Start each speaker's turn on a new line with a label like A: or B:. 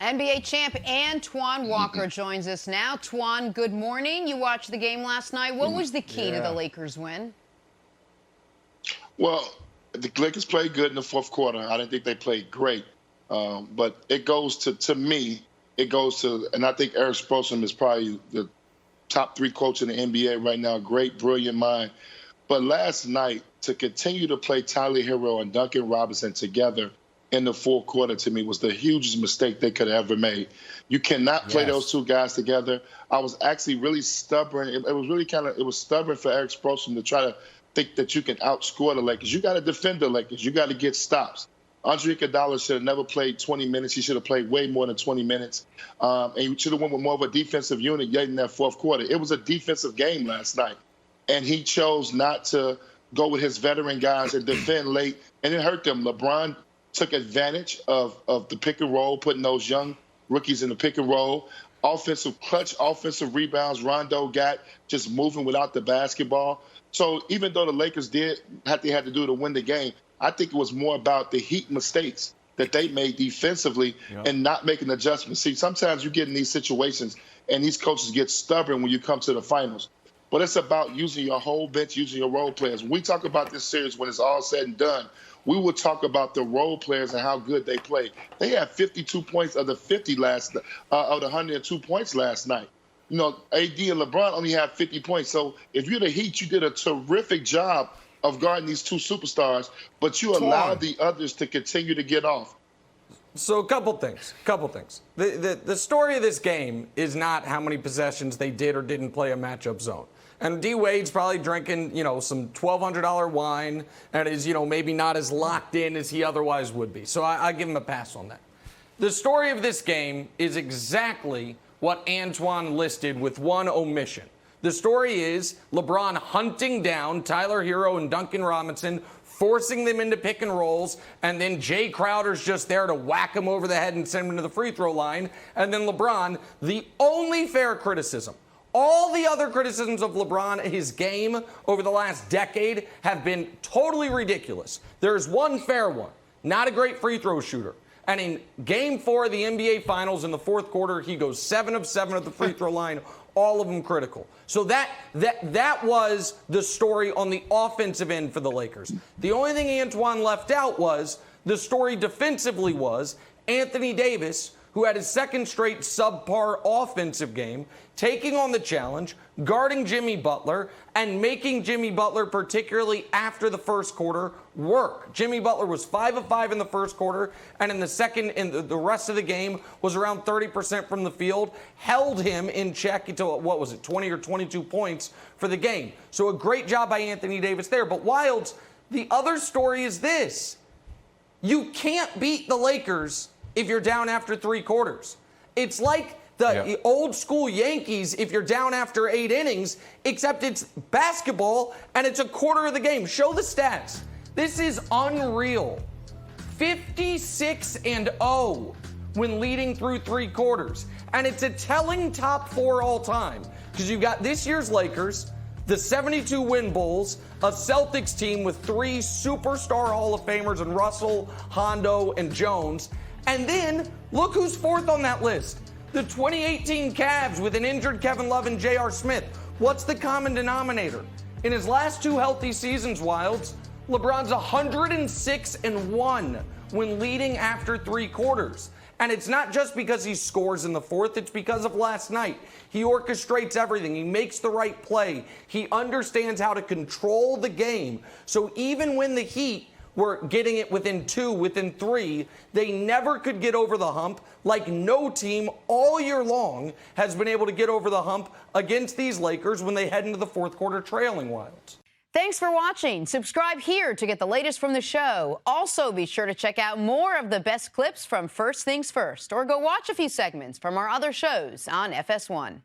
A: NBA champ Antoine Walker joins us now. Twan, good morning. You watched the game last night. What was the key to the Lakers win?
B: Well, the Lakers played good in the fourth quarter. I didn't think they played great. But it goes to me, it goes to, and I think Eric Spoelstra is probably the top 3 coach in the NBA right now. Great, brilliant mind. But last night, to continue to play Tyler Hero and Duncan Robinson together in the fourth quarter, to me, was the hugest mistake they could have ever made. You cannot play those two guys together. I was actually really stubborn. It was really it was stubborn for Eric Spoelstra to try to think that you can outscore the Lakers. You got to defend the Lakers. You got to get stops. Andre Iguodala should have never played 20 minutes. He should have played way more than 20 minutes. And he should have went with more of a defensive unit yet in that fourth quarter. It was a defensive game last night. And he chose not to go with his veteran guys and defend late, and it hurt them. LeBron took advantage of the pick and roll, putting those young rookies in the pick and roll. Clutch offensive rebounds. Rondo got just moving without the basketball. So even though the Lakers did what they had to do to win the game, I think it was more about the Heat mistakes that they made defensively and not making adjustments. See, sometimes you get in these situations and these coaches get stubborn when you come to the finals. But it's about using your whole bench, using your role players. When we talk about this series, when it's all said and done, we will talk about the role players and how good they play. They had 52 points of the 102 points last night. You know, AD and LeBron only have 50 points. So if you're the Heat, you did a terrific job of guarding these two superstars, but you allowed the others to continue to get off.
C: So a couple things. The story of this game is not how many possessions they did or didn't play a matchup zone. And D. Wade's probably drinking, some $1,200 wine and is, maybe not as locked in as he otherwise would be. So I give him a pass on that. The story of this game is exactly what Antoine listed with one omission. The story is LeBron hunting down Tyler Hero and Duncan Robinson, forcing them into pick and rolls, and then Jay Crowder's just there to whack him over the head and send him to the free throw line. And then LeBron, the only fair criticism. All the other criticisms of LeBron, his game over the last decade, have been totally ridiculous. There's one fair one, not a great free throw shooter. And in Game 4 of the NBA Finals in the fourth quarter, he goes 7 of 7 at the free throw line, all of them critical. So that was the story on the offensive end for the Lakers. The only thing Antoine left out was the story defensively was Anthony Davis, who had his second straight subpar offensive game, taking on the challenge, guarding Jimmy Butler, and making Jimmy Butler, particularly after the first quarter, work. Jimmy Butler was 5 of 5 in the first quarter, and in the second, in the rest of the game, was around 30% from the field, held him in check until, 20 or 22 points for the game. So a great job by Anthony Davis there. But Wildes, the other story is this. You can't beat the Lakers if you're down after 3 quarters. It's like the old school Yankees if you're down after 8 innings, except it's basketball and it's a quarter of the game. Show the stats. This is unreal. 56-0 when leading through 3 quarters. And it's a telling top 4 all time because you've got this year's Lakers, the 72-win Bulls, a Celtics team with 3 superstar Hall of Famers in Russell, Hondo, and Jones. And then, look who's 4th on that list. The 2018 Cavs with an injured Kevin Love and J.R. Smith. What's the common denominator? In his last 2 healthy seasons, Wildes, LeBron's 106-1 when leading after 3 quarters. And it's not just because he scores in the fourth, it's because of last night. He orchestrates everything. He makes the right play. He understands how to control the game. So even when the Heat were getting it within 2, within 3, they never could get over the hump, like no team all year long has been able to get over the hump against these Lakers when they head into the fourth quarter trailing. Wildes.
A: Thanks for watching. Subscribe here to get the latest from the show. Also, be sure to check out more of the best clips from First Things First, or go watch a few segments from our other shows on FS1.